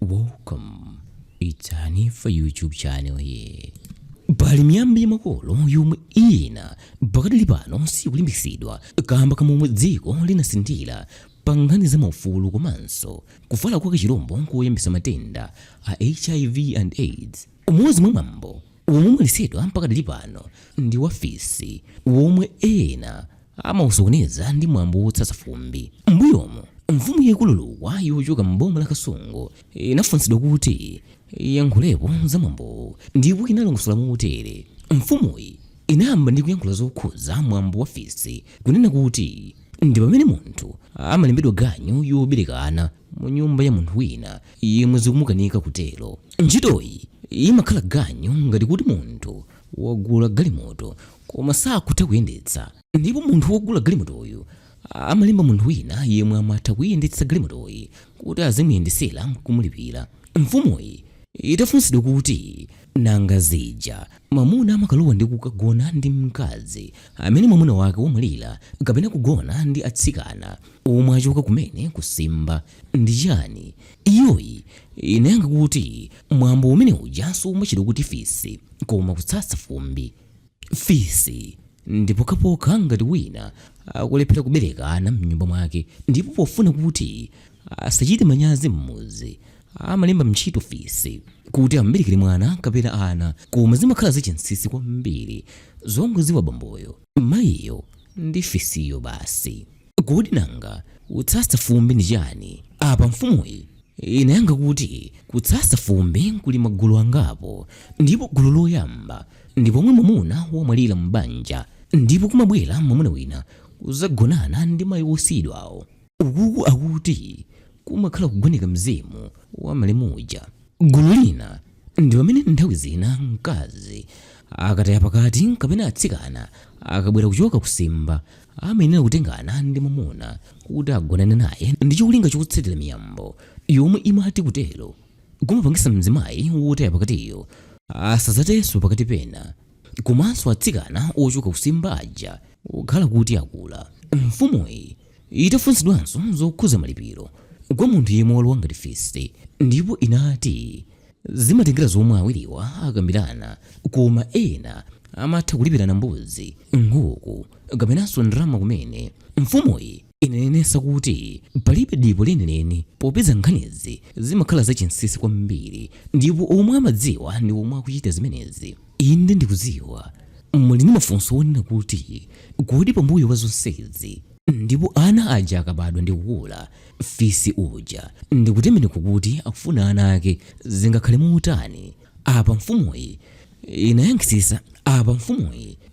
Welcome. It's a new for YouTube channel here. Pali miyambi makolo yomwe ina pakadali pano siyikulimbikitsidwa kamba momwe dziko linasinthira pa nkhani zama ufulu komanso kufala kwa kachilombo koyambitsa matenda a HIV and AIDS. Umodzi mwa mwambo womwe umaletsedwa pakadali pano ndi wa Fisi womwe ena amawusokoneza ndi mwambo wotsatsa fumbi. Mmbuyomu mfumu yayikulu Lukwa yochoka m'boma la Kasungu inafunsidwa kuti yankhulepo za mwambo ndipo inalongosola motere. Mfumuyi inayamba ndi kuyankhula zokhuza mwambo wa Fisi kunena kuti ndi pamene munthu amalembedwa ganyu yoberekana mu nyumba ya munthu wina yemwe zikumukanika kutero. Nchitoyi imakhala ganyu ngati kuti munthu wagula galimoto koma sakutha kuyendetsa, ndipo munthu wogula galimotoyo amalemba munthu wina yemwe amatha kuyendetsa galimotoyi kuti azimuyendesera kumulipira. Mfumuyi itafunsidwa kuti nanga zija mamuna amakalowa ndi kukagona ndi mkazi amene mwamuna wake womwalira kapena kugona ndi atsikana omwe achoka kumene kusimba ndi chani, iyoyi inayankha kuti mwambo umene uja sumachedwa kuti Fisi koma kutsatsa fumbi. Fisi ndi pokhapokha ngati wina akulephera kuberekana mnyumba mwake, ndipo pofuna kuti asachite manyazi m'muzi amalemba Nchito Fisi kuti amberekere mwana kapena ana, koma zimakhala zachinsinsi kwambiri zomwe ziwa bamboyo mayiyo ndi Fisiyo basi. Kodi nanga kutsatsa fumbi ndi chani? Apa mfumuyi inayankha kuti kutsatsa fumbi kuli magulu angapo, ndipo gulu loyamba ndi pomwe mwamuna womwalira m'banja ndipo kumabwera mwamuna wina kuzagonana ndi mayi wosiyidwawo. Ukuku akuti kumakhala kugoneka mzimu wa malemuja. Gulu lina ndi pamene nthawi zina mkazi akataya pakati kapena atsikana akabwera kuchoka kusimba amayenera kutengana ndi mwamuna kuti agonane naye ndi cholinga chotsatira miyambo yomwe imati kutero kumapangisa mzimayi wotaya pakatiyo asazatenso pakati pena, komanso atsikana ochoka kusimba aja okhala kuti akula. Mfumuyi itafunsidwanso zokhuza malipiro kwa munthu yemwe walowa ngati Fisi, ndipo inati zimatengera zomwe awiriwa akambirana, koma ena amatha kulipirana mbuzi, nkhuku kapenanso ndalama kumene. Mfumuyi inanenesa kuti palibe dipo lenileni popeza nkhanizi zimakhala zachinsinsi kwambiri, ndipo omwe amadziwa ndi omwe akuchita zimenezi. Inde ndikudziwa muli ndi mafunso onena kuti kodi pambuyo pa zonsezi ndipo ana aja akabadwa ndi kukula Fisi uja ndikutemene kuti akufuna ana ake zingakhale mutani? Apa mfumuyi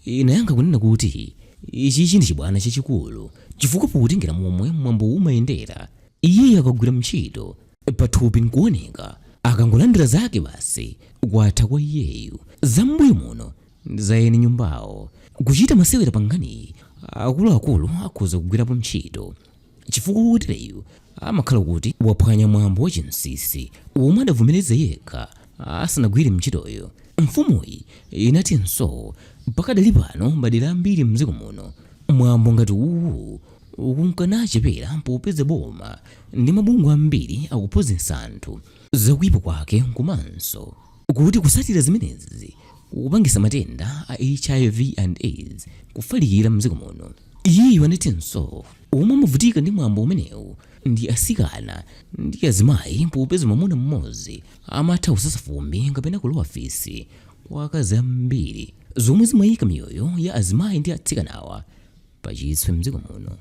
inayankha kunena kuti ichi ndi chibwana chachikulu, chifukwa potengera momwe mwambo umayendera iye akagwira Nchito pathupi nkuoneka akangolandira zake basi kwatha kwa iyeyu. Zambuyo muno zayeni nyumbawo kuchita masewera pa nkhani akuluakulu akhoza kugwirapo Nchito, chifukwa wotereyu amakhala kuti waphwanya mwambo wachinsinsi womwe adavomereza yekha asanagwire Nchitoyo. Mfumuyi inatinso pakadali pano madera ambiri mdziko muno mwambo ngati uwu ukunkachepera popeza boma ndi mabungwe ambiri akuphunzitsa anthu zakuyipa kwake, komanso kuti kusatira zimenezi kupangisa matenda a HIV and AIDS kufalikira mdziko muno. Iyeyo anatinso omwe amavutika ndi mwambo umenewu ndi asikana ndi azimayi popeza mwamuna mmodzi amatha kutsatsa fumbi kapena kulowa Fisi kwa akazi ambiri, zomwe zimayika miyoyo ya azimayi ndi atsikanawa pa chitswe mdziko muno.